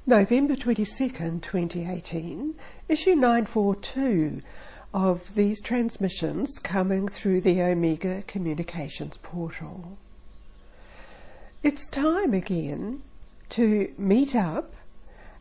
November 22nd, 2018, issue 942 of these transmissions coming through the Omega Communications portal. It's time again to meet up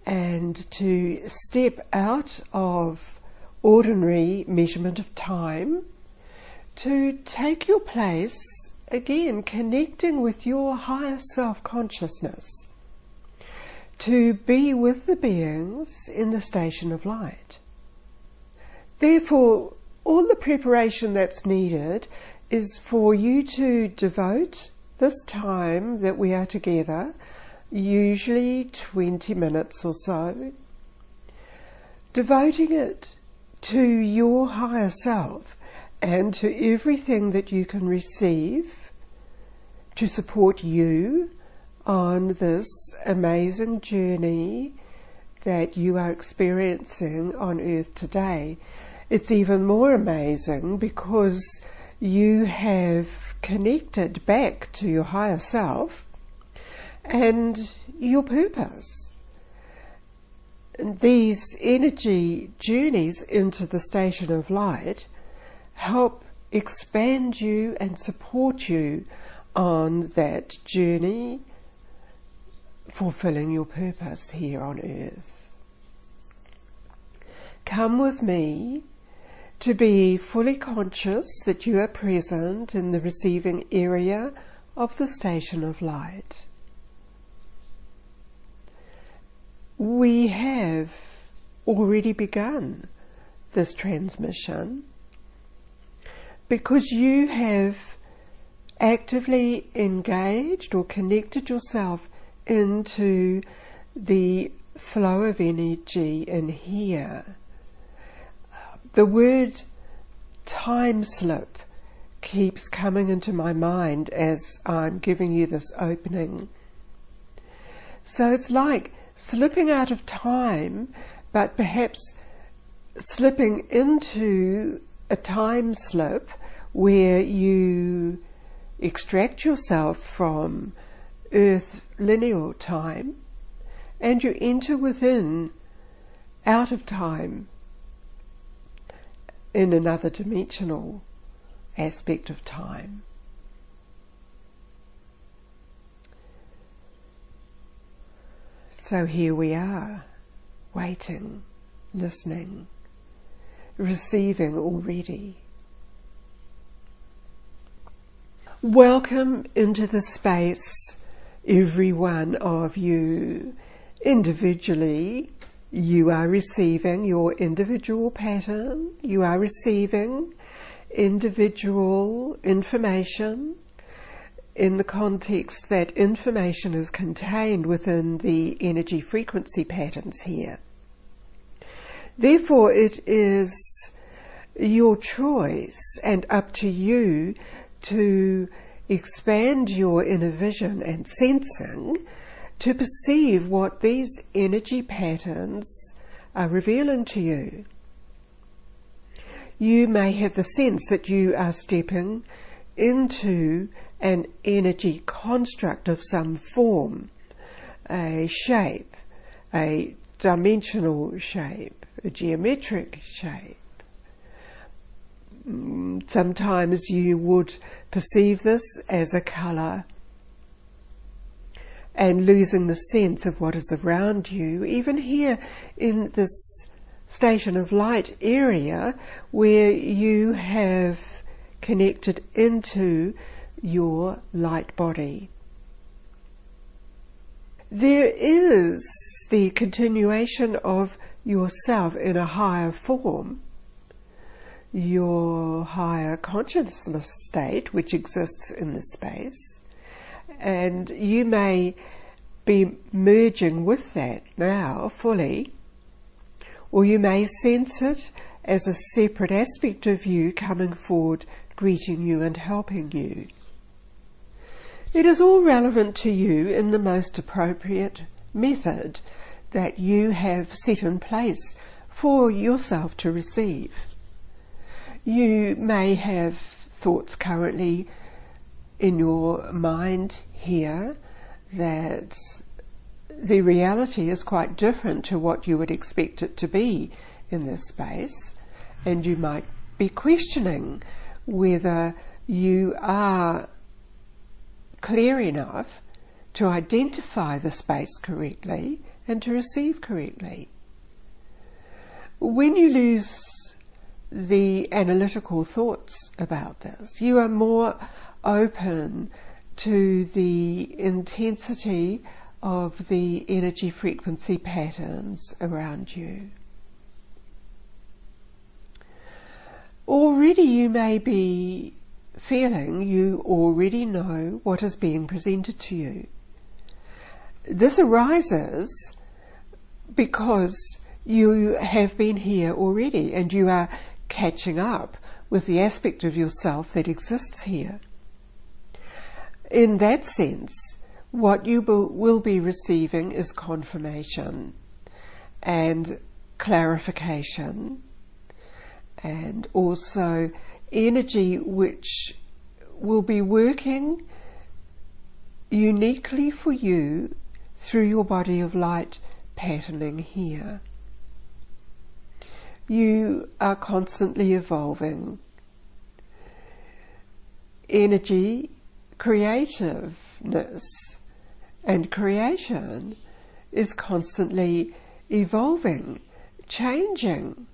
and to step out of ordinary measurement of time, to take your place again, connecting with your higher self-consciousness, to be with the beings in the station of light. Therefore, all the preparation that's needed is for you to devote this time that we are together, usually 20 minutes or so, devoting it to your higher self and to everything that you can receive to support you on this amazing journey that you are experiencing on Earth today. It's even more amazing because you have connected back to your higher self and your purpose. And these energy journeys into the station of light help expand you and support you on that journey, fulfilling your purpose here on Earth. Come with me to be fully conscious that you are present in the receiving area of the station of light. We have already begun this transmission because you have actively engaged or connected yourself into the flow of energy in here. The word time slip keeps coming into my mind as I'm giving you this opening. So it's like slipping out of time, but perhaps slipping into a time slip where you extract yourself from Earth linear time and you enter within, out of time, in another dimensional aspect of time. So here we are, waiting, listening, receiving already. Welcome into the space, every one of you. Individually, you are receiving your individual pattern, you are receiving individual information in the context that information is contained within the energy frequency patterns here. Therefore, it is your choice and up to you to expand your inner vision and sensing to perceive what these energy patterns are revealing to you. You may have the sense that you are stepping into an energy construct of some form, a shape, a dimensional shape, a geometric shape. Sometimes you would perceive this as a colour, and losing the sense of what is around you, even here in this station of light area where you have connected into your light body. There is the continuation of yourself in a higher form, your higher consciousness state which exists in this space, and you may be merging with that now fully, or you may sense it as a separate aspect of you coming forward, greeting you and helping you. It is all relevant to you in the most appropriate method that you have set in place for yourself to receive. You may have thoughts currently in your mind here that the reality is quite different to what you would expect it to be in this space, and you might be questioning whether you are clear enough to identify the space correctly and to receive correctly. When you lose the analytical thoughts about this, you are more open to the intensity of the energy frequency patterns around you. Already you may be feeling you already know what is being presented to you. This arises because you have been here already and you are catching up with the aspect of yourself that exists here. In that sense, what you will be receiving is confirmation and clarification, and also energy which will be working uniquely for you through your body of light patterning here. You are constantly evolving. Energy, creativeness and creation is constantly evolving, changing.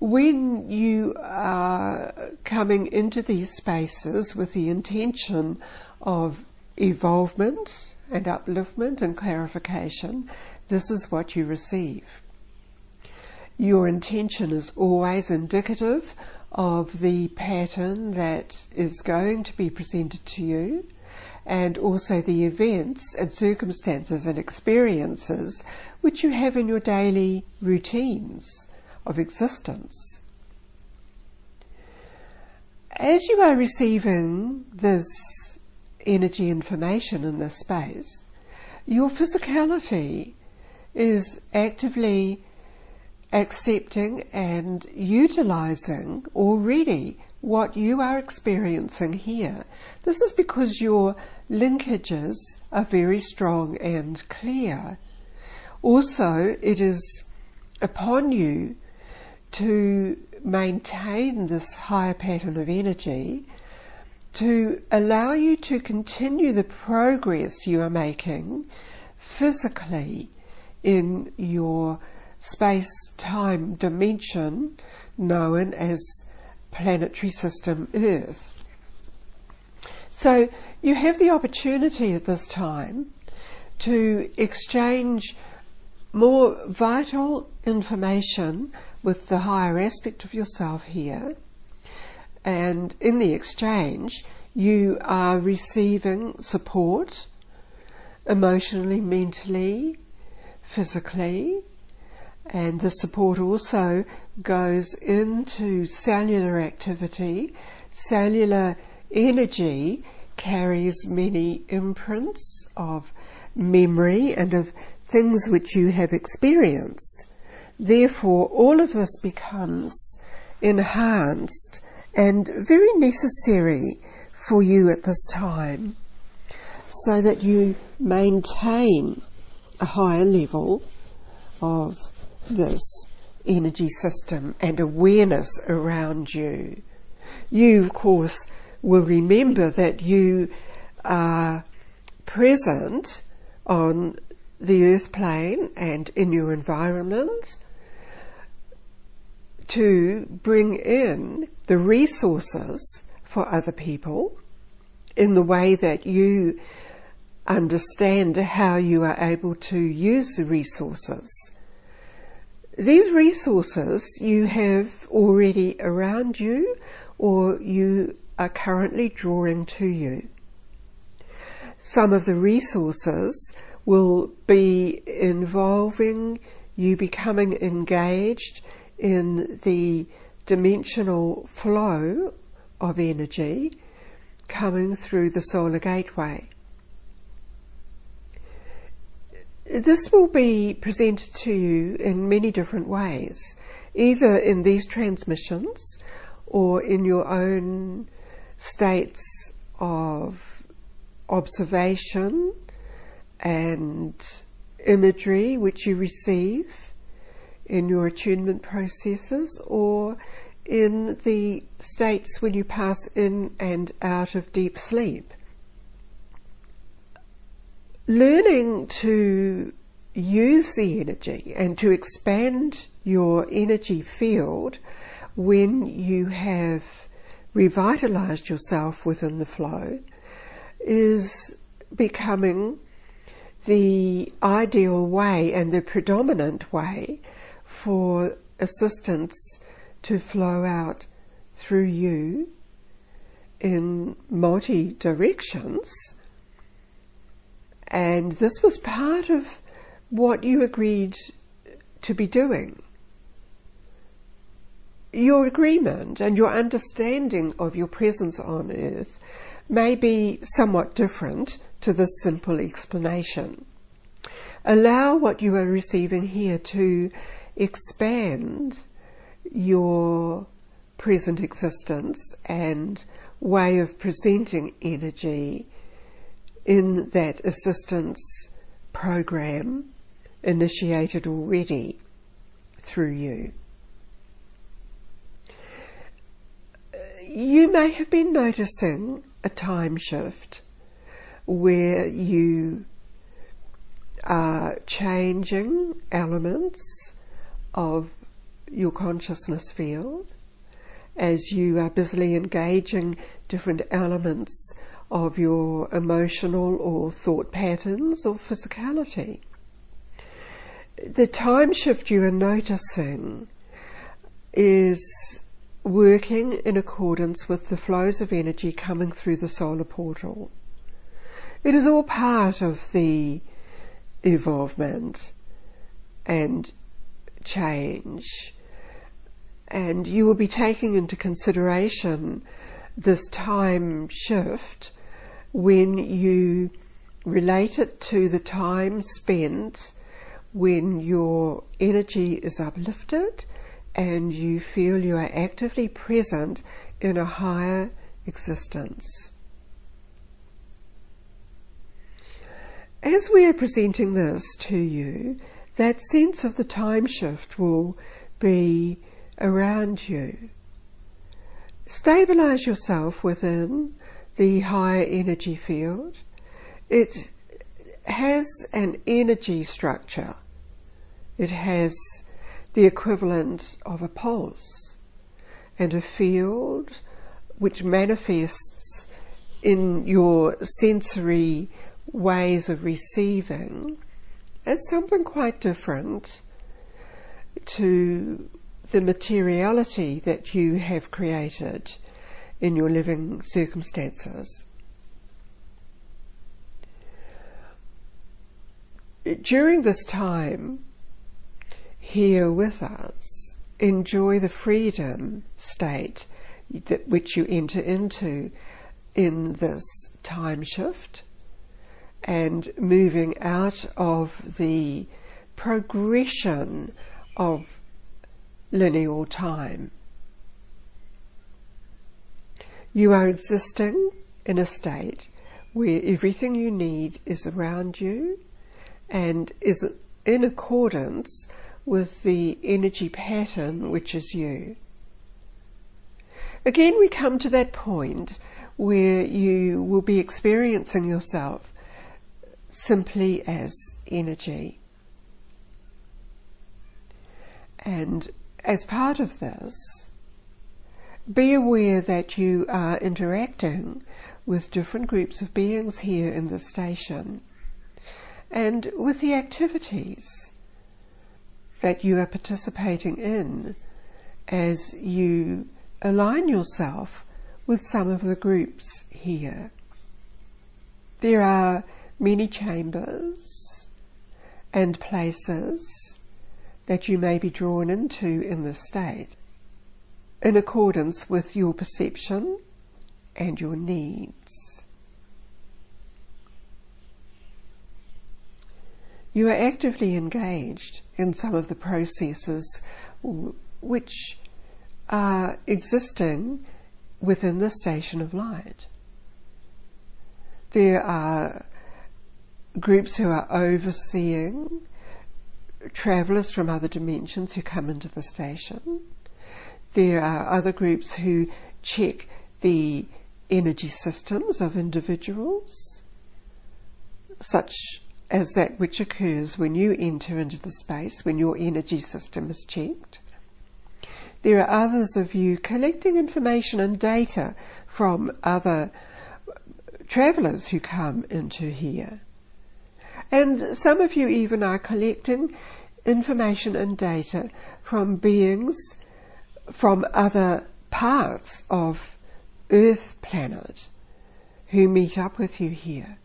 When you are coming into these spaces with the intention of evolvement and upliftment and clarification, this is what you receive. Your intention is always indicative of the pattern that is going to be presented to you, and also the events and circumstances and experiences which you have in your daily routines of existence. As you are receiving this energy information in this space, your physicality is actively accepting and utilizing already what you are experiencing here. This is because your linkages are very strong and clear. Also, it is upon you to maintain this higher pattern of energy to allow you to continue the progress you are making physically in your space-time dimension known as planetary system Earth. So you have the opportunity at this time to exchange more vital information with the higher aspect of yourself here, and in the exchange you are receiving support emotionally, mentally, physically, and the support also goes into cellular activity. Cellular energy carries many imprints of memory and of things which you have experienced. Therefore, all of this becomes enhanced and very necessary for you at this time, so that you maintain a higher level of this energy system and awareness around you. You, of course, will remember that you are present on the earth plane and in your environment to bring in the resources for other people in the way that you understand how you are able to use the resources. These resources you have already around you, or you are currently drawing to you. Some of the resources will be involving you becoming engaged in the dimensional flow of energy coming through the solar gateway. This will be presented to you in many different ways, either in these transmissions or in your own states of observation and imagery which you receive in your attunement processes, or in the states when you pass in and out of deep sleep. Learning to use the energy and to expand your energy field when you have revitalized yourself within the flow is becoming the ideal way and the predominant way for assistance to flow out through you in multi-directions. And this was part of what you agreed to be doing. Your agreement and your understanding of your presence on earth may be somewhat different to this simple explanation. Allow what you are receiving here to expand your present existence and way of presenting energy in that assistance program initiated already through you. You may have been noticing a time shift where you are changing elements of your consciousness field as you are busily engaging different elements of your emotional or thought patterns or physicality. The time shift you are noticing is working in accordance with the flows of energy coming through the solar portal. It is all part of the evolvement and change, and you will be taking into consideration this time shift when you relate it to the time spent when your energy is uplifted and you feel you are actively present in a higher existence. As we are presenting this to you, that sense of the time shift will be around you. Stabilize yourself within the higher energy field. It has an energy structure. It has the equivalent of a pulse and a field which manifests in your sensory ways of receiving as something quite different to the materiality that you have created in your living circumstances. During this time here with us, enjoy the freedom state that which you enter into in this time shift, and moving out of the progression of linear time. You are existing in a state where everything you need is around you and is in accordance with the energy pattern which is you. Again, we come to that point where you will be experiencing yourself simply as energy. And as part of this, be aware that you are interacting with different groups of beings here in this station, and with the activities that you are participating in as you align yourself with some of the groups here. There are many chambers and places that you may be drawn into in this state, in accordance with your perception and your needs. You are actively engaged in some of the processes which are existing within the station of light. There are groups who are overseeing travellers from other dimensions who come into the station. There are other groups who check the energy systems of individuals, such as that which occurs when you enter into the space, when your energy system is checked. There are others of you collecting information and data from other travellers who come into here. And some of you even are collecting information and data from beings from other parts of Earth planet who meet up with you here.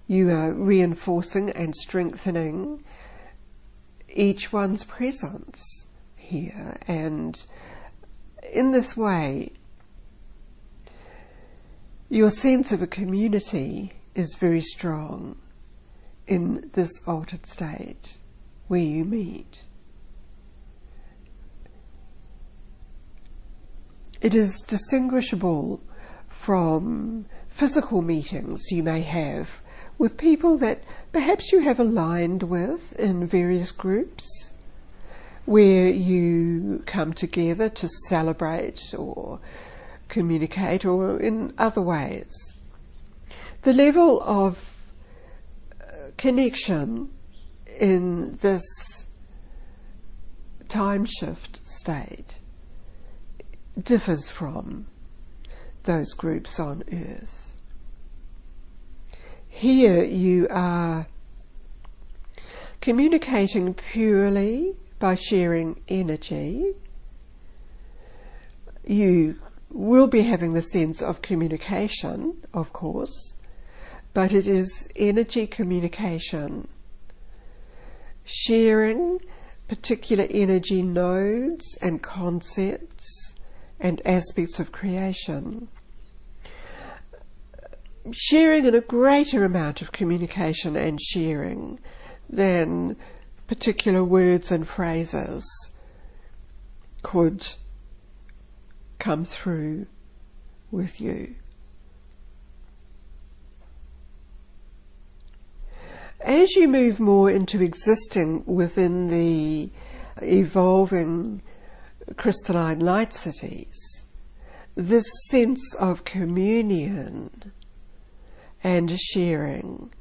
You are reinforcing and strengthening each one's presence here, and in this way your sense of a community is very strong in this altered state where you meet. It is distinguishable from physical meetings you may have with people that perhaps you have aligned with in various groups, where you come together to celebrate or communicate or in other ways. The level of connection in this time shift state differs from those groups on Earth. Here you are communicating purely by sharing energy. You will be having the sense of communication, of course, but it is energy communication, sharing particular energy nodes and concepts and aspects of creation, sharing in a greater amount of communication and sharing than particular words and phrases could come through with you. As you move more into existing within the evolving crystalline light cities, this sense of communion and sharing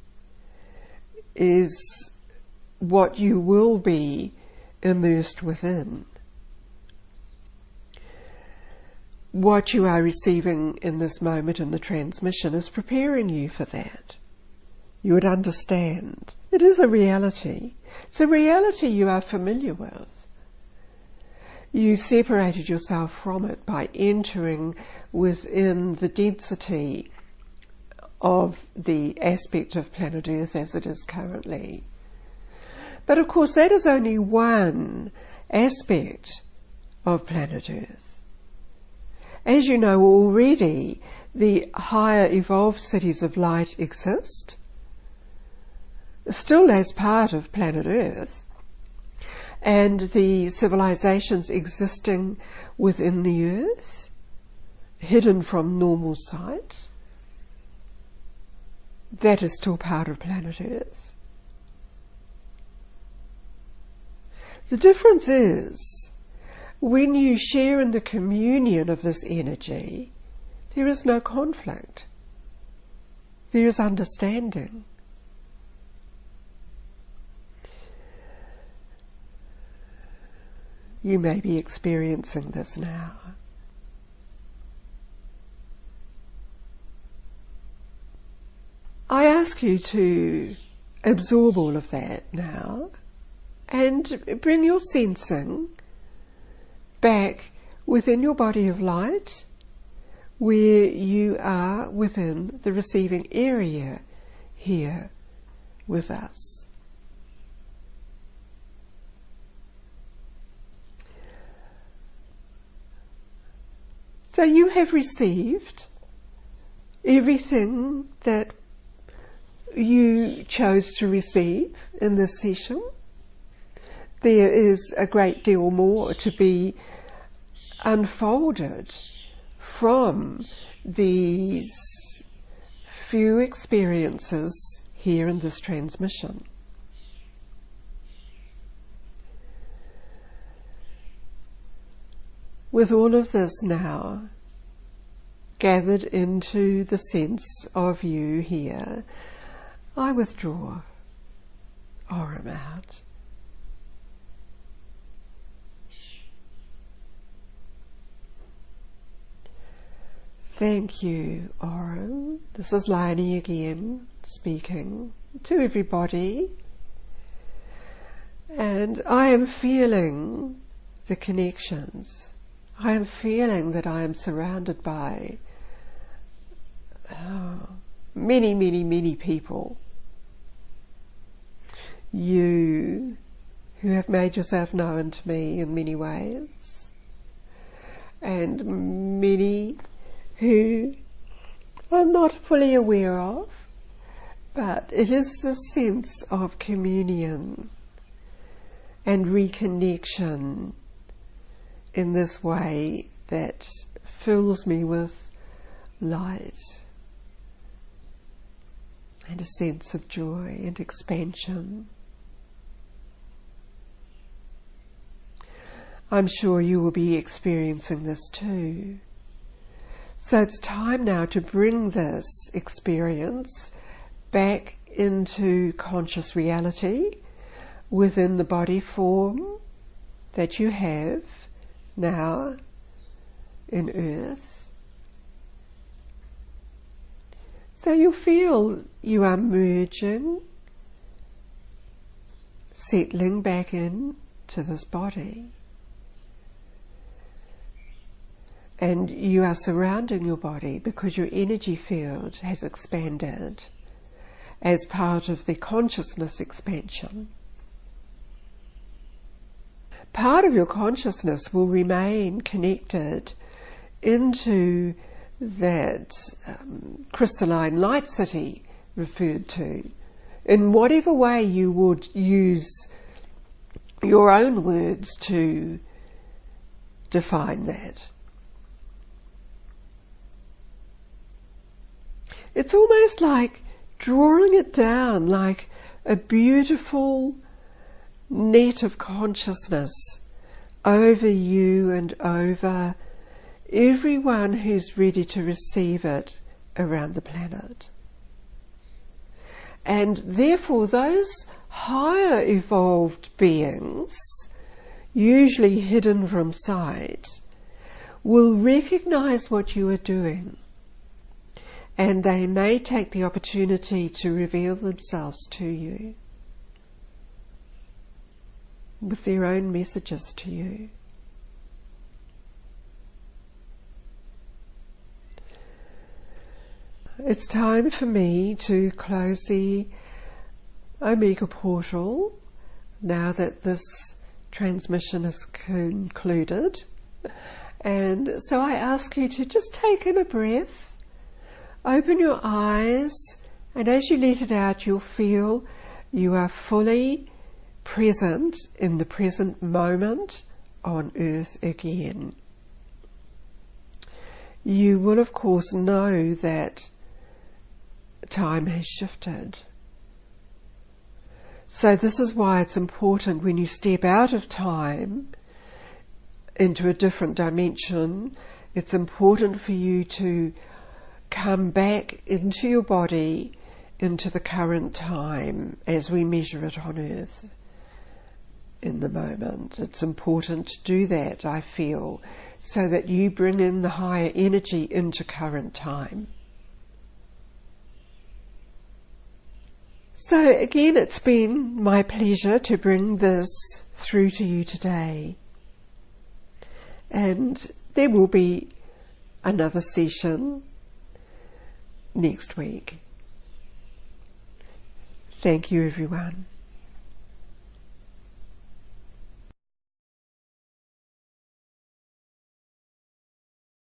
is what you will be immersed within. What you are receiving in this moment in the transmission is preparing you for that. You would understand. It is a reality. It's a reality you are familiar with. You separated yourself from it by entering within the density of the aspect of planet Earth as it is currently. But of course that is only one aspect of planet Earth. As you know already, the higher evolved cities of light exist, still as part of planet Earth, and the civilizations existing within the Earth, hidden from normal sight, that is still part of planet Earth. The difference is, when you share in the communion of this energy, there is no conflict. There is understanding. You may be experiencing this now. I ask you to absorb all of that now and bring your sensing back within your body of light, where you are within the receiving area here with us. So you have received everything that you chose to receive in this session. There is a great deal more to be unfolded from these few experiences here in this transmission. With all of this now gathered into the sense of you here, I withdraw Aurum out. Thank you, Aurum. This is Laini again, speaking to everybody. And I am feeling the connections. I am feeling that I am surrounded by many, many, many people. You who have made yourself known to me in many ways, and many who I'm not fully aware of, but it is the sense of communion and reconnection in this way that fills me with light and a sense of joy and expansion. I'm sure you will be experiencing this too. So it's time now to bring this experience back into conscious reality within the body form that you have now in earth. So you feel you are merging, settling back in to this body. And you are surrounding your body because your energy field has expanded as part of the consciousness expansion. Part of your consciousness will remain connected into that crystalline light city referred to, in whatever way you would use your own words to define that. It's almost like drawing it down like a beautiful net of consciousness over you and over everyone who's ready to receive it around the planet. And therefore those higher evolved beings, usually hidden from sight, will recognize what you are doing, and they may take the opportunity to reveal themselves to you with their own messages to you. It's time for me to close the Omega portal now that this transmission is concluded. And so I ask you to just take in a breath, open your eyes, and as you let it out, you'll feel you are fully present in the present moment on earth again. You will of course know that time has shifted. So this is why it's important when you step out of time into a different dimension, it's important for you to come back into your body, into the current time as we measure it on earth in the moment. It's important to do that, I feel, so that you bring in the higher energy into current time. So again, it's been my pleasure to bring this through to you today. And there will be another session next week. Thank you, everyone.